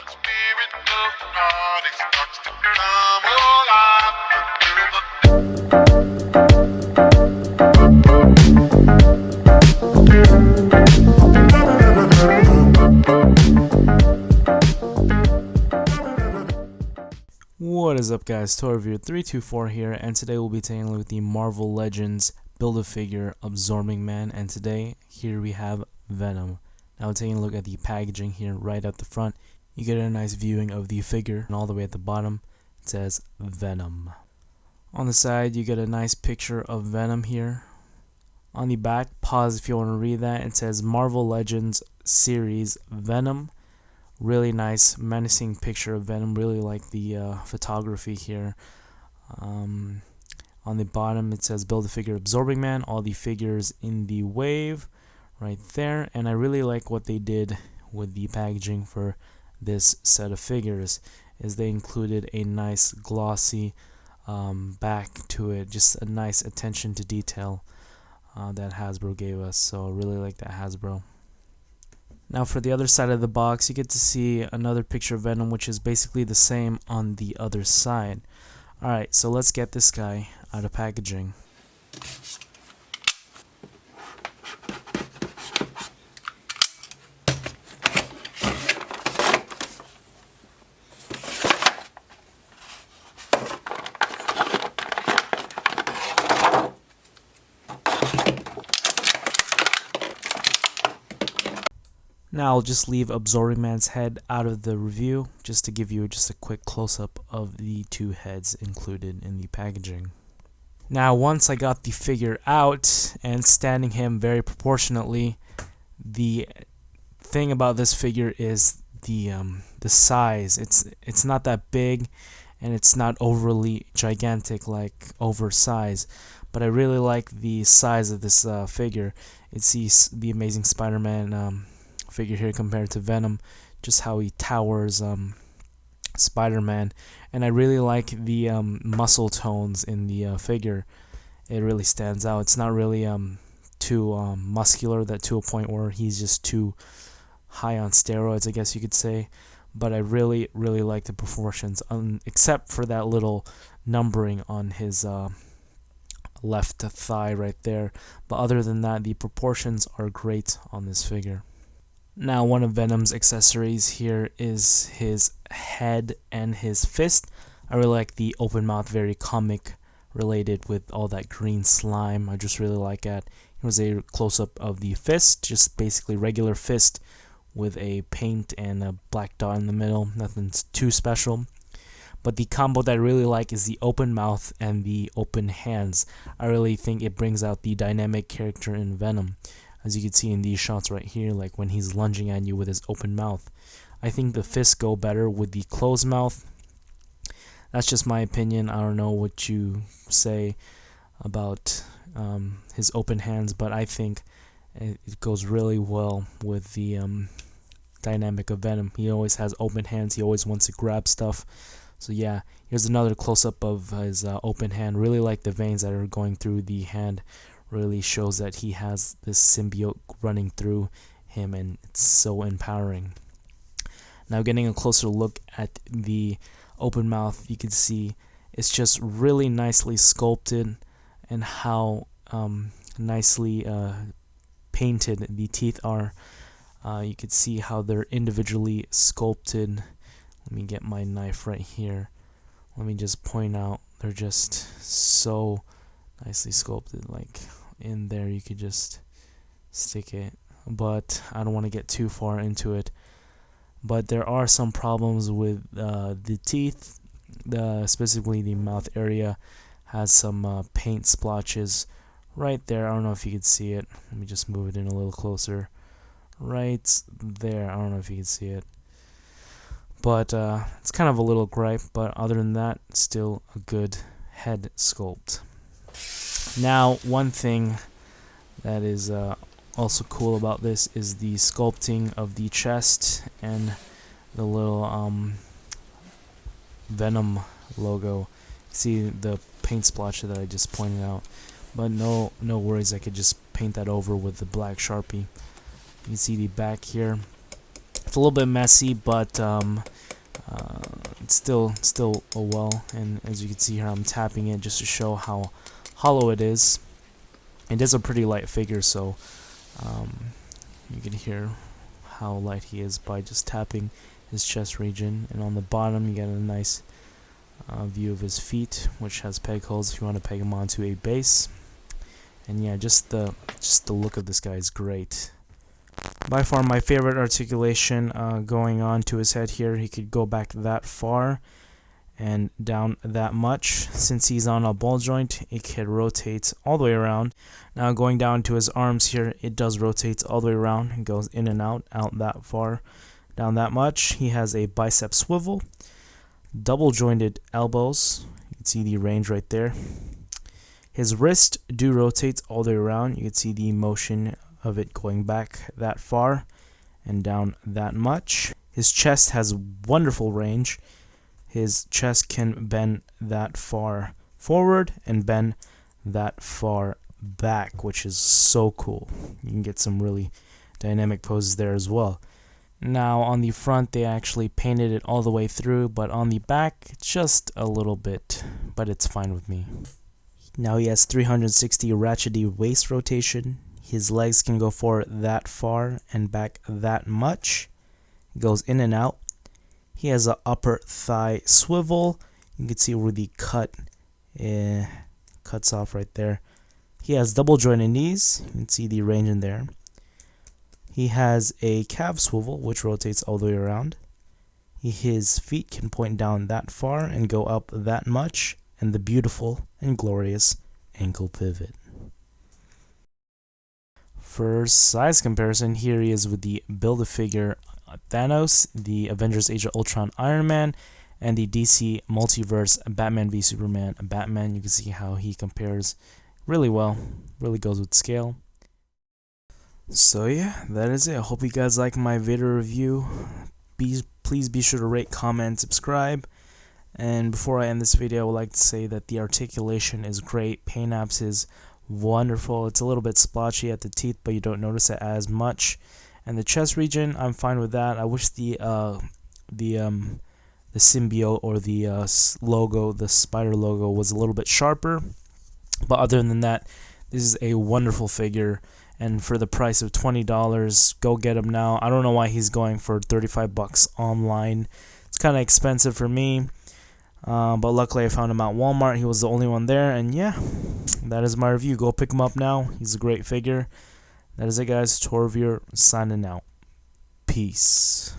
spirit of the body starts to come alive. What is up, guys? ToyReviewer324 here, and today we'll be taking a look at the Marvel Legends Build-A-Figure Absorbing Man, and today here we have Venom. Now taking a look at the packaging here right at the front, you get a nice viewing of the figure, and all the way at the bottom it says Venom. On the side you get a nice picture of Venom here. On the back, pause if you want to read that, it says Marvel Legends Series Venom. Really nice menacing picture of Venom. Really like the photography here. On the bottom it says Build-A-Figure Absorbing Man, all the figures in the wave right there, and I really like what they did with the packaging for this set of figures is they included a nice glossy back to it, just a nice attention to detail that Hasbro gave us, so I really like that, Hasbro. Now for the other side of the box, you get to see another picture of Venom, which is basically the same on the other side. Alright, so let's get this guy out of packaging. Now I'll just leave Absorbing Man's head out of the review just to give you just a quick close-up of the two heads included in the packaging. Now once I got the figure out and standing him very proportionately, the thing about this figure is the size. It's not that big and it's not overly gigantic like oversized, but I really like the size of this figure. It's the Amazing Spider-Man figure here compared to Venom, just how he towers Spider-Man, and I really like the muscle tones in the figure. It really stands out. It's not really too muscular, that to a point where he's just too high on steroids, I guess you could say, but I really like the proportions, except for that little numbering on his left thigh right there, but other than that the proportions are great on this figure. Now one of Venom's accessories here is his head and his fist. I really like the open mouth, very comic related with all that green slime. I just really like that. Here's a close-up of the fist, just basically regular fist with a paint and a black dot in the middle. Nothing too special. But the combo that I really like is the open mouth and the open hands. I really think it brings out the dynamic character in Venom. As you can see in these shots right here, like when he's lunging at you with his open mouth. I think the fists go better with the closed mouth. That's just my opinion. I don't know what you say about his open hands, but I think it goes really well with the dynamic of Venom. He always has open hands. He always wants to grab stuff. So yeah, here's another close-up of his open hand. Really like the veins that are going through the hand. Really shows that he has this symbiote running through him, and it's so empowering. Now getting a closer look at the open mouth, you can see it's just really nicely sculpted, and how nicely painted the teeth are. You can see how they're individually sculpted. Let me get my knife right here. Let me just point out, they're just so nicely sculpted. Like in there you could just stick it, but I don't want to get too far into it. But there are some problems with the teeth. Specifically the mouth area has some paint splotches right there. I don't know if you can see it. Let me just move it in a little closer. Right there. I don't know if you can see it, but it's kind of a little gripe, but other than that, still a good head sculpt. Now one thing that is also cool about this is the sculpting of the chest and the little Venom logo. See the paint splotch that I just pointed out, but no worries, I could just paint that over with the black Sharpie. You can see the back here, It's a little bit messy, but it's still a well. And as you can see here, I'm tapping it just to show how hollow it is. It is a pretty light figure, so you can hear how light he is by just tapping his chest region. And on the bottom, you get a nice view of his feet, which has peg holes if you want to peg him onto a base. And yeah, just the look of this guy is great. By far my favorite articulation going on to his head here. He could go back that far and down that much. Since he's on a ball joint, it can rotate all the way around. Now going down to his arms here, it does rotate all the way around and goes in and out that far, down that much. He has a bicep swivel, double jointed elbows. You can see the range right there. His wrist do rotate all the way around. You can see the motion of it going back that far and down that much. His chest has wonderful range. His chest can bend that far forward and bend that far back, which is so cool. You can get some really dynamic poses there as well. Now on the front, they actually painted it all the way through, but on the back, just a little bit, but it's fine with me. Now he has 360 ratchety waist rotation. His legs can go forward that far and back that much. He goes in and out. He has an upper thigh swivel. You can see where the cuts off right there. He has double jointed knees. You can see the range in there. He has a calf swivel, which rotates all the way around. His feet can point down that far and go up that much. And the beautiful and glorious ankle pivot. For size comparison, here he is with the Build-A-Figure Thanos, the Avengers Age of Ultron Iron Man, and the DC Multiverse Batman v Superman Batman. You can see how he compares really well, really goes with scale. So yeah, that is it. I hope you guys like my video review. Please be sure to rate, comment, subscribe. And before I end this video, I would like to say that the articulation is great. Pain apps is wonderful. It's a little bit splotchy at the teeth, but you don't notice it as much. And the chest region, I'm fine with that. I wish the symbiote or the logo, the spider logo, was a little bit sharper. But other than that, this is a wonderful figure. And for the price of $20, go get him now. I don't know why he's going for 35 bucks online. It's kind of expensive for me. But luckily I found him at Walmart. He was the only one there. And yeah, that is my review. Go pick him up now. He's a great figure. That is it, guys. Torvir signing out. Peace.